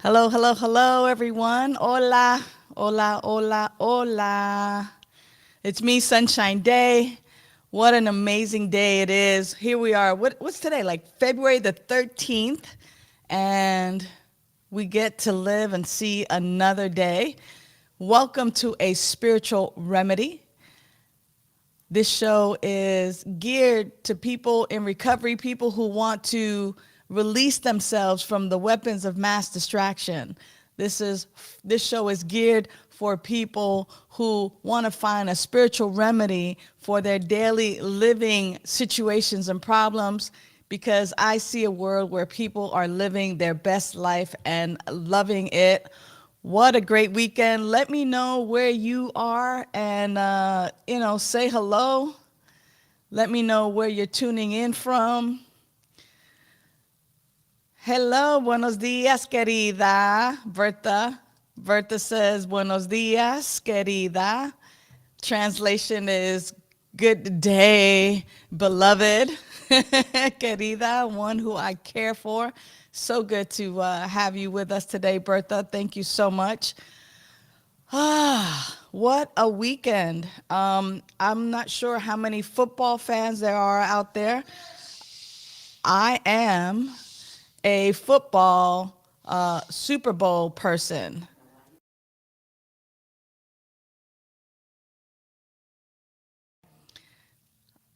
Hello, hello, hello, everyone. Hola, hola, hola, hola. It's me, Sunshine Day. What an amazing day it is. Here we are. What's today? Like February the 13th. And we get to live and see another day. Welcome to A Spiritual Remedy. This show is geared to people in recovery, people who want to release themselves from the weapons of mass distraction. This show is geared for people who want to find a spiritual remedy for their daily living situations and problems, because I see a world where people are living their best life and loving it. What a great weekend. Let me know where you are and, say hello. Let me know where you're tuning in from. Hello, buenos dias, querida. Bertha says, buenos dias, querida. Translation is good day, beloved. Querida, one who I care for. So good to have you with us today, Bertha. Thank you so much. What a weekend. I'm not sure how many football fans there are out there. I am a football Super Bowl person.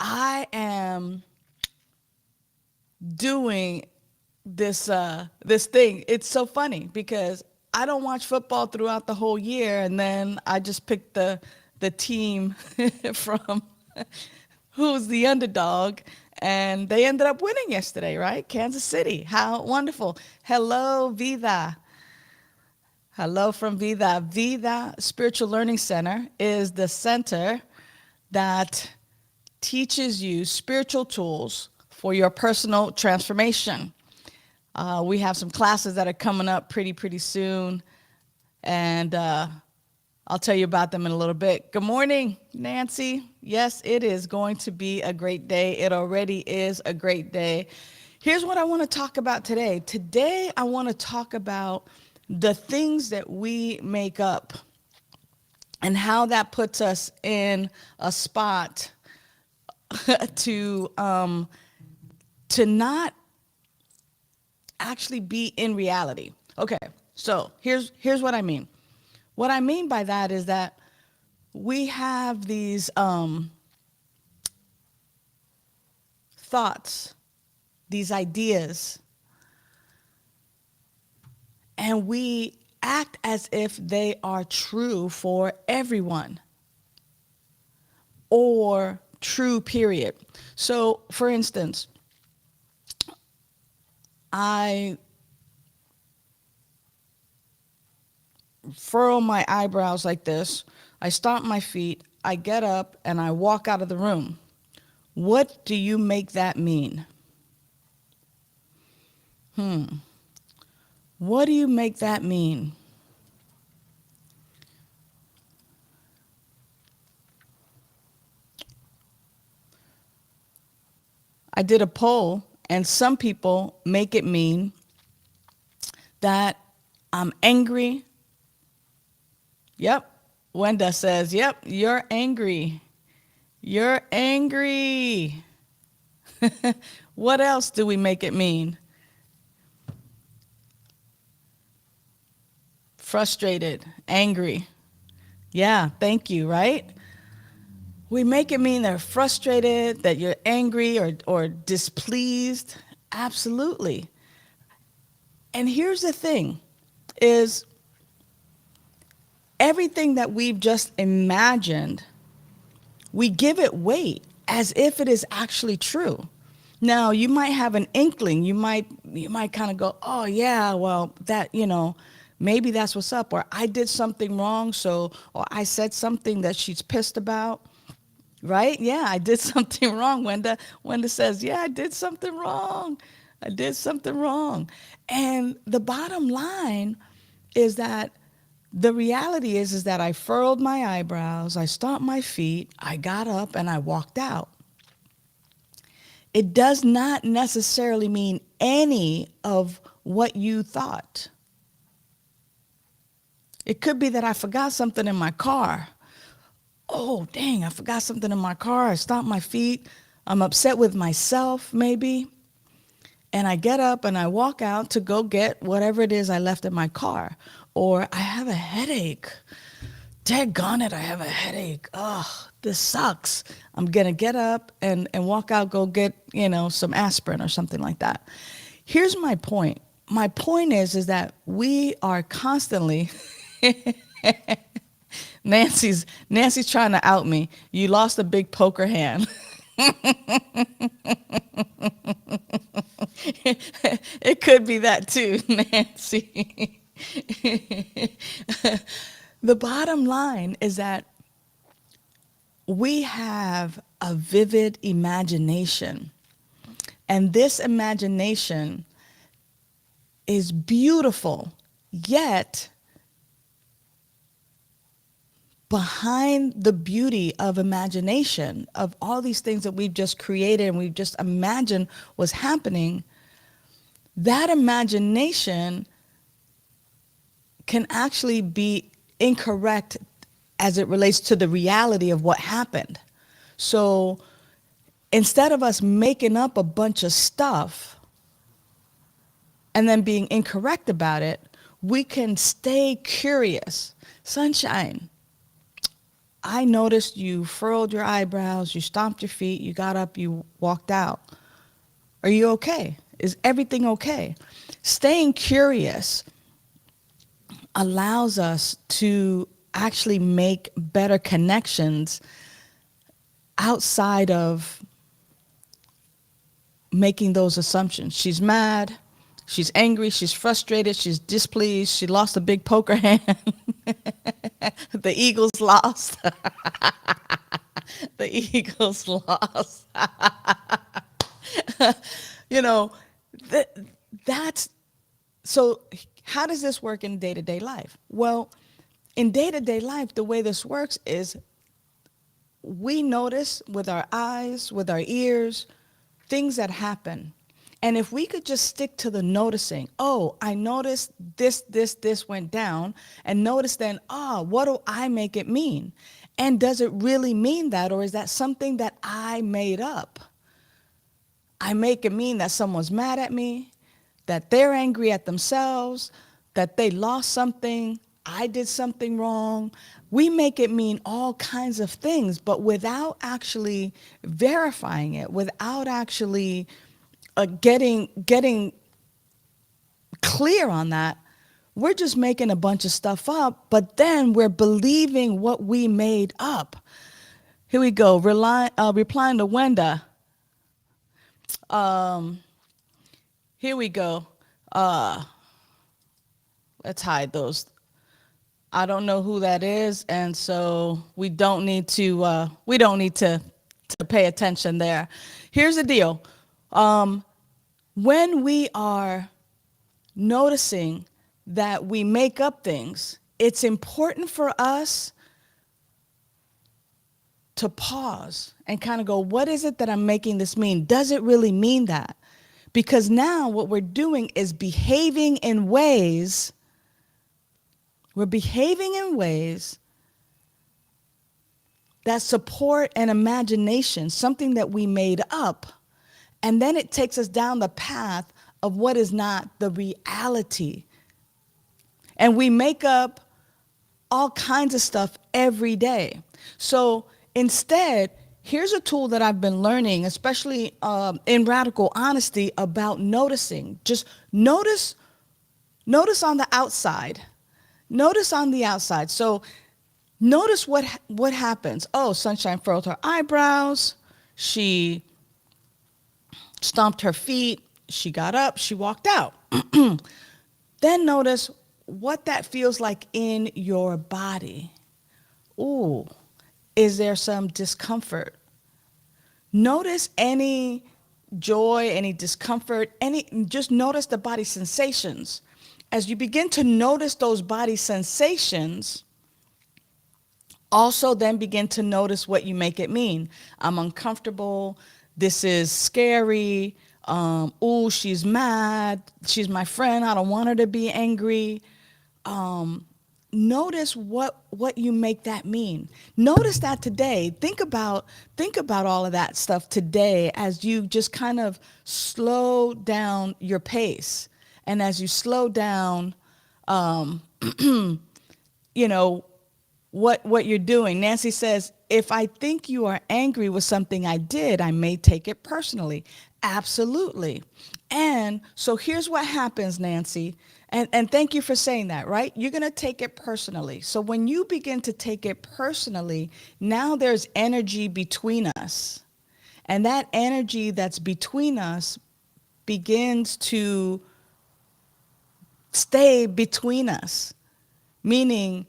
I am doing this thing. It's so funny because I don't watch football throughout the whole year, and then I just pick the team from who's the underdog, and they ended up winning yesterday, right? Kansas City. How wonderful. Hello, Vida. Hello from Vida. Vida Spiritual Learning Center is the center that teaches you spiritual tools for your personal transformation. We have some classes that are coming up pretty soon, and I'll tell you about them in a little bit. Good morning, Nancy. Yes, it is going to be a great day. It already is a great day. Here's what I want to talk about today. Today, I want to talk about the things that we make up and how that puts us in a spot to to not actually be in reality. Okay, so here's what I mean. What I mean by that is that we have these thoughts, these ideas, and we act as if they are true for everyone or true, period. So, for instance, I furrow my eyebrows like this, I stomp my feet, I get up, and I walk out of the room. What do you make that mean? What do you make that mean? I did a poll, and some people make it mean that I'm angry. Yep. Wenda says, yep, you're angry. You're angry. What else do we make it mean? Frustrated, angry. Yeah, thank you, right? We make it mean they're frustrated, that you're angry or displeased. Absolutely. And here's the thing is everything that we've just imagined, we give it weight as if it is actually true. Now, you might have an inkling. You might kind of go, "Oh yeah, well, that, maybe that's what's up," or "I did something wrong, so," or "I said something that she's pissed about." Right? Yeah, I did something wrong. Wenda says, "Yeah, I did something wrong. I did something wrong." And the bottom line is that the reality is that I furrowed my eyebrows, I stomped my feet, I got up and I walked out. It does not necessarily mean any of what you thought. It could be that I forgot something in my car. Oh, dang, I forgot something in my car. I stomped my feet. I'm upset with myself, maybe. And I get up and I walk out to go get whatever it is I left in my car. Or I have a headache. Daggone it, I have a headache. Ugh, this sucks. I'm going to get up and walk out, go get, some aspirin or something like that. Here's my point. My point is that we are constantly Nancy's trying to out me. You lost a big poker hand. It could be that too, Nancy. The bottom line is that we have a vivid imagination, and this imagination is beautiful, yet behind the beauty of imagination, of all these things that we've just created and we've just imagined was happening, that imagination can actually be incorrect as it relates to the reality of what happened. So instead of us making up a bunch of stuff and then being incorrect about it, we can stay curious. Sunshine, I noticed you furrowed your eyebrows, you stomped your feet, you got up, you walked out. Are you okay? Is everything okay? Staying curious allows us to actually make better connections outside of making those assumptions. She's mad, she's angry, she's frustrated, she's displeased, she lost a big poker hand. The Eagles lost. The Eagles lost. you know, that's so. How does this work in day-to-day life? Well, in day-to-day life, the way this works is we notice with our eyes, with our ears, things that happen. And if we could just stick to the noticing, oh, I noticed this went down, and notice then, what do I make it mean? And does it really mean that, or is that something that I made up? I make it mean that someone's mad at me, that they're angry at themselves, that they lost something, I did something wrong. We make it mean all kinds of things, but without actually verifying it, without actually getting clear on that, we're just making a bunch of stuff up, but then we're believing what we made up. Here we go, replying to Wenda. Here we go. Let's hide those. I don't know who that is, and so we don't need to pay attention there. Here's the deal. When we are noticing that we make up things, it's important for us to pause and kind of go, what is it that I'm making this mean? Does it really mean that? Because now what we're doing is we're behaving in ways that support an imagination, something that we made up. And then it takes us down the path of what is not the reality. And we make up all kinds of stuff every day. So instead, here's a tool that I've been learning, especially in Radical Honesty, about noticing. Just notice on the outside. Notice on the outside. So notice what happens. Oh, Sunshine furrowed her eyebrows. She stomped her feet. She got up. She walked out. Then notice what that feels like in your body. Ooh, is there some discomfort? Notice any joy, any discomfort, just notice the body sensations. As you begin to notice those body sensations, also then begin to notice what you make it mean. I'm uncomfortable. This is scary. Ooh, she's mad. She's my friend. I don't want her to be angry. notice what you make that mean. Notice that today. Think about all of that stuff today as you just kind of slow down your pace, and as you slow down, um, you know, what you're doing. Nancy says, if I think you are angry with something I did, I may take it personally. Absolutely. And so here's what happens, Nancy. And thank you for saying that, right? You're going to take it personally. So when you begin to take it personally, now there's energy between us. And that energy that's between us begins to stay between us, meaning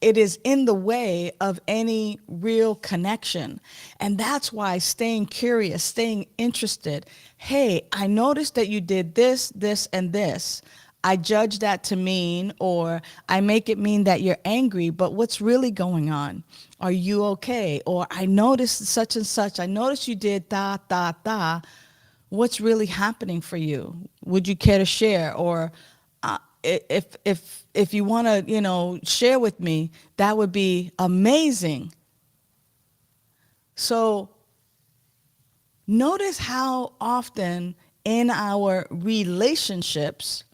it is in the way of any real connection. And that's why staying curious, staying interested. Hey, I noticed that you did this, this, and this. I judge that to mean, or I make it mean that you're angry, but what's really going on? Are you okay? Or I noticed such and such. I noticed you did da, da, da. What's really happening for you? Would you care to share? Or if you want to, share with me, that would be amazing. So notice how often in our relationships,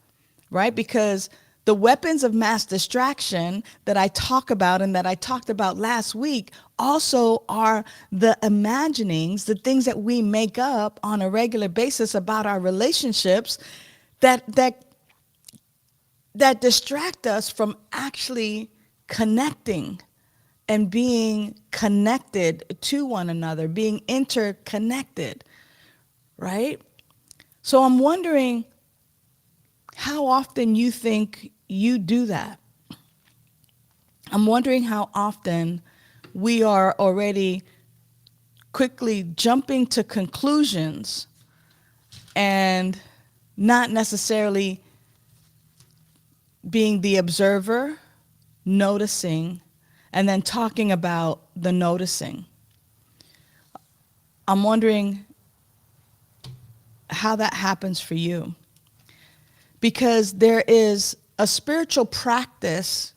right? Because the weapons of mass distraction that I talk about and that I talked about last week also are the imaginings, the things that we make up on a regular basis about our relationships that distract us from actually connecting and being connected to one another, being interconnected, right? So I'm wondering how often you think you do that. I'm wondering how often we are already quickly jumping to conclusions and not necessarily being the observer, noticing, and then talking about the noticing. I'm wondering how that happens for you. Because there is a spiritual practice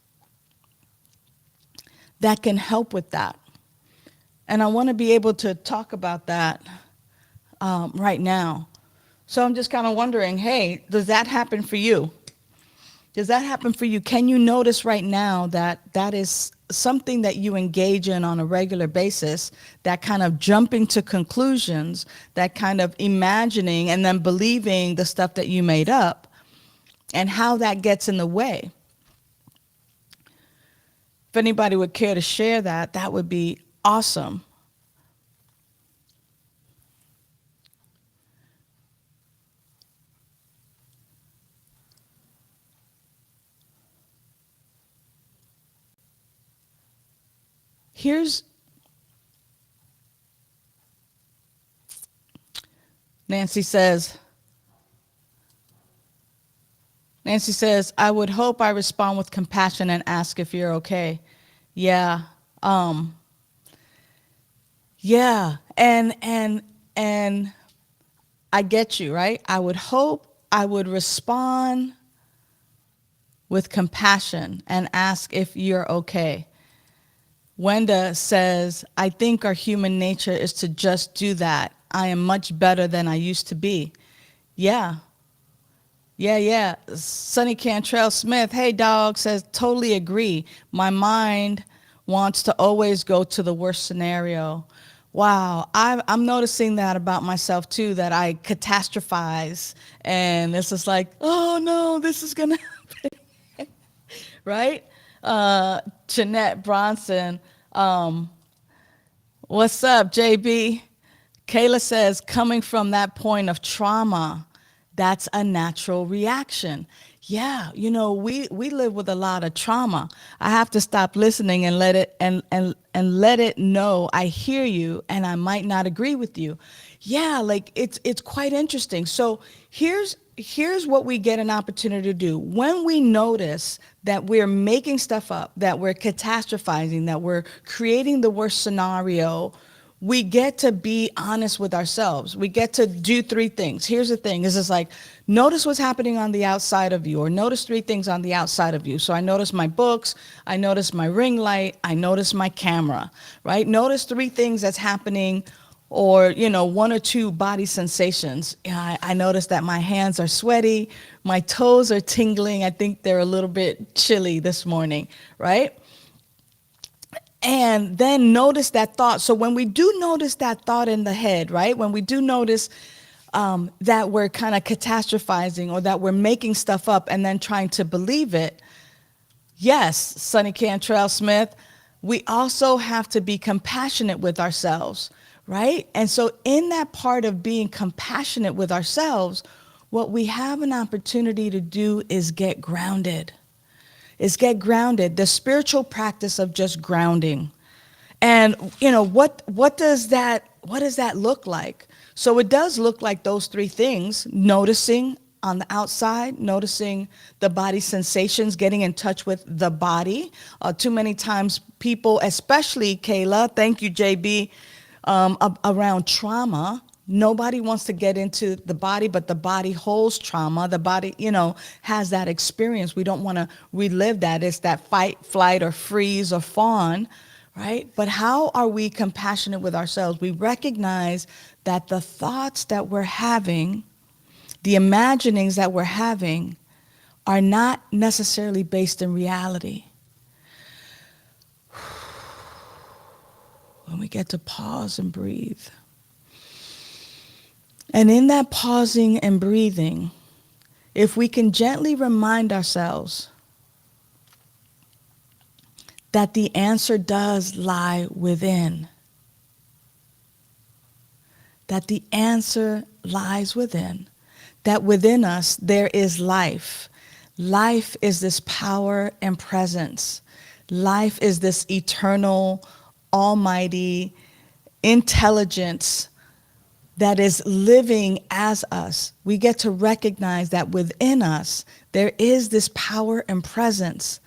that can help with that. And I want to be able to talk about that right now. So I'm just kind of wondering, hey, does that happen for you? Does that happen for you? Can you notice right now that that is something that you engage in on a regular basis, that kind of jumping to conclusions, that kind of imagining and then believing the stuff that you made up, and how that gets in the way? If anybody would care to share that, that would be awesome. Here's Nancy says, I would hope I respond with compassion and ask if you're okay. Yeah. Yeah. And I get you, right? I would hope I would respond with compassion and ask if you're okay. Wenda says, I think our human nature is to just do that. I am much better than I used to be. Yeah. Yeah. Sonny Cantrell Smith, hey dog, says, totally agree. My mind wants to always go to the worst scenario. Wow, I'm noticing that about myself too, that I catastrophize. And it's just like, oh no, this is going to happen. Right? Jeanette Bronson, what's up, JB? Kayla says, coming from that point of trauma, that's a natural reaction. Yeah, we live with a lot of trauma. I have to stop listening and let it and let it know I hear you and I might not agree with you. Yeah, like it's quite interesting. So here's what we get an opportunity to do. When we notice that we're making stuff up, that we're catastrophizing, that we're creating the worst scenario, we get to be honest with ourselves. We get to do three things. Here's the thing, is it's like, notice what's happening on the outside of you, or notice three things on the outside of you. So I notice my books, I notice my ring light, I notice my camera, right? Notice three things that's happening, or, one or two body sensations. I notice that my hands are sweaty, my toes are tingling. I think they're a little bit chilly this morning, right? And then notice that thought. So when we do notice that thought in the head, right? When we do notice that we're kind of catastrophizing, or that we're making stuff up and then trying to believe it, yes, Sonny Cantrell Smith, we also have to be compassionate with ourselves, right? And so in that part of being compassionate with ourselves, what we have an opportunity to do is get grounded. The spiritual practice of just grounding. And what does that look like? So it does look like those three things: noticing on the outside, noticing the body sensations, getting in touch with the body. Too many times people, especially Kayla, thank you JB, around trauma, nobody wants to get into the body, but the body holds trauma. The body, has that experience. We don't want to relive that. It's that fight, flight, or freeze, or fawn, right? But how are we compassionate with ourselves? We recognize that the thoughts that we're having, the imaginings that we're having, are not necessarily based in reality. When we get to pause and breathe. And in that pausing and breathing, if we can gently remind ourselves that the answer does lie within, that the answer lies within, that within us there is life. Life is this power and presence. Life is this eternal, almighty intelligence that is living as us. We get to recognize that within us, there is this power and presence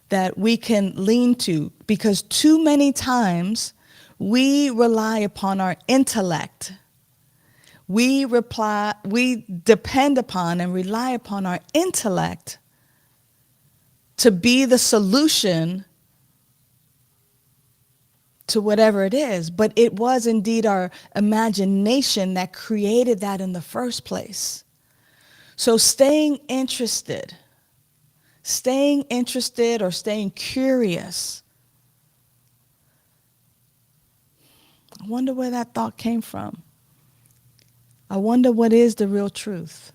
that we can lean to, because too many times we rely upon our intellect. We depend upon and rely upon our intellect to be the solution to whatever it is, but it was indeed our imagination that created that in the first place. So staying interested or staying curious. I wonder where that thought came from. I wonder what is the real truth.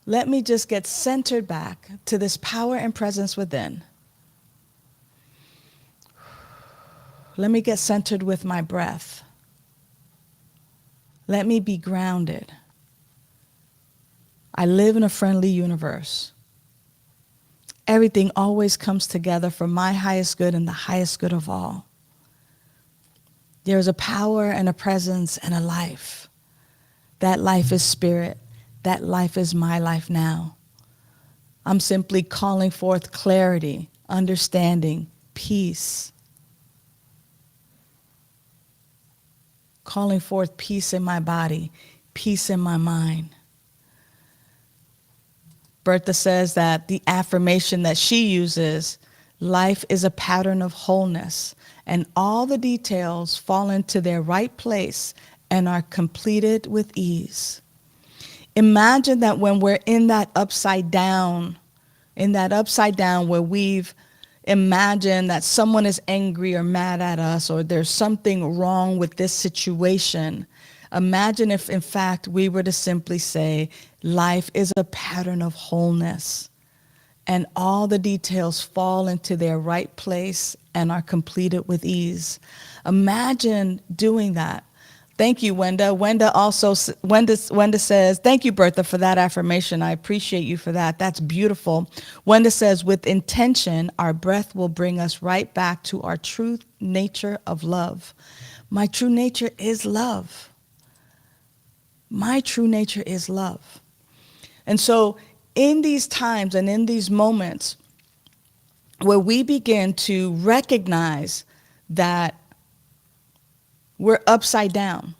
Let me just get centered back to this power and presence within. Let me get centered with my breath. Let me be grounded. I live in a friendly universe. Everything always comes together for my highest good and the highest good of all. There is a power and a presence and a life. That life is spirit. That life is my life now. I'm simply calling forth clarity, understanding, peace. Calling forth peace in my body, peace in my mind. Bertha says that the affirmation that she uses, life is a pattern of wholeness, and all the details fall into their right place and are completed with ease. Imagine that when we're in that upside down where we've imagined that someone is angry or mad at us, or there's something wrong with this situation. Imagine if, in fact, we were to simply say, life is a pattern of wholeness, and all the details fall into their right place and are completed with ease. Imagine doing that. Thank you, Wenda. Wenda says, thank you, Bertha, for that affirmation. I appreciate you for that. That's beautiful. Wenda says, with intention, our breath will bring us right back to our true nature of love. My true nature is love. My true nature is love. And so in these times and in these moments where we begin to recognize that we're upside down,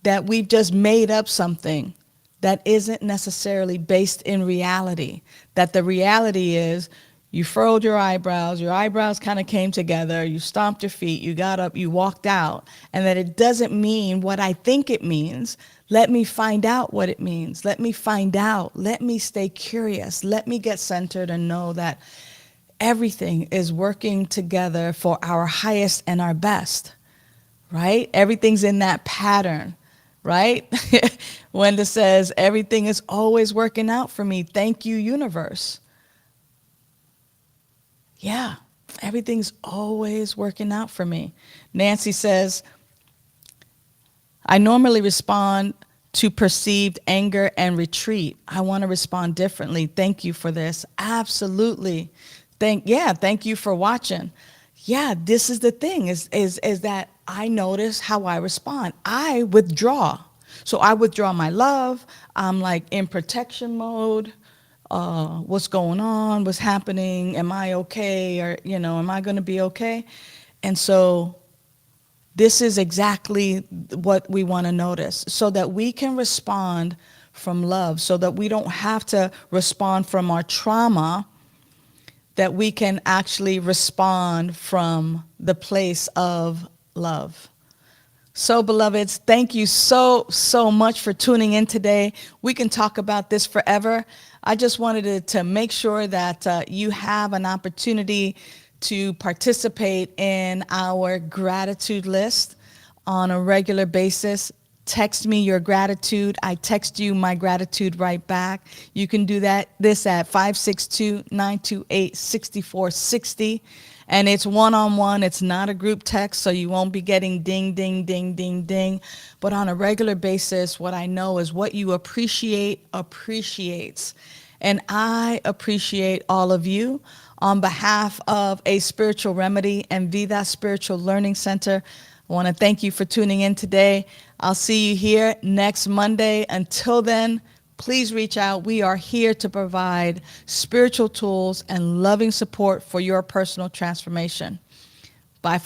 that we've just made up something that isn't necessarily based in reality. That the reality is you furrowed your eyebrows kind of came together, you stomped your feet, you got up, you walked out, and that it doesn't mean what I think it means. Let me find out what it means. Let me find out. Let me stay curious. Let me get centered and know that everything is working together for our highest and our best, right? Everything's in that pattern, right? Wenda says, everything is always working out for me. Thank you, universe. Yeah, everything's always working out for me. Nancy says, I normally respond to perceived anger and retreat. I want to respond differently. Thank you for this. Absolutely. Thank you for watching. Yeah, this is the thing is that I notice how I respond. I withdraw. So I withdraw my love. I'm like in protection mode. What's going on? What's happening? Am I okay? Or, am I going to be okay? And so this is exactly what we want to notice so that we can respond from love, so that we don't have to respond from our trauma, that we can actually respond from the place of love. So, beloveds, thank you so much for tuning in today. We can talk about this forever. I just wanted to make sure that you have an opportunity to participate in our gratitude list on a regular basis. Text me your gratitude. I text you my gratitude right back. You can do this at 562-928-6460. And it's one-on-one. It's not a group text, so you won't be getting ding, ding, ding, ding, ding. But on a regular basis, what I know is what you appreciate appreciates. And I appreciate all of you. On behalf of A Spiritual Remedy and Vida Spiritual Learning Center, I want to thank you for tuning in today. I'll see you here next Monday. Until then, please reach out. We are here to provide spiritual tools and loving support for your personal transformation. Bye for now.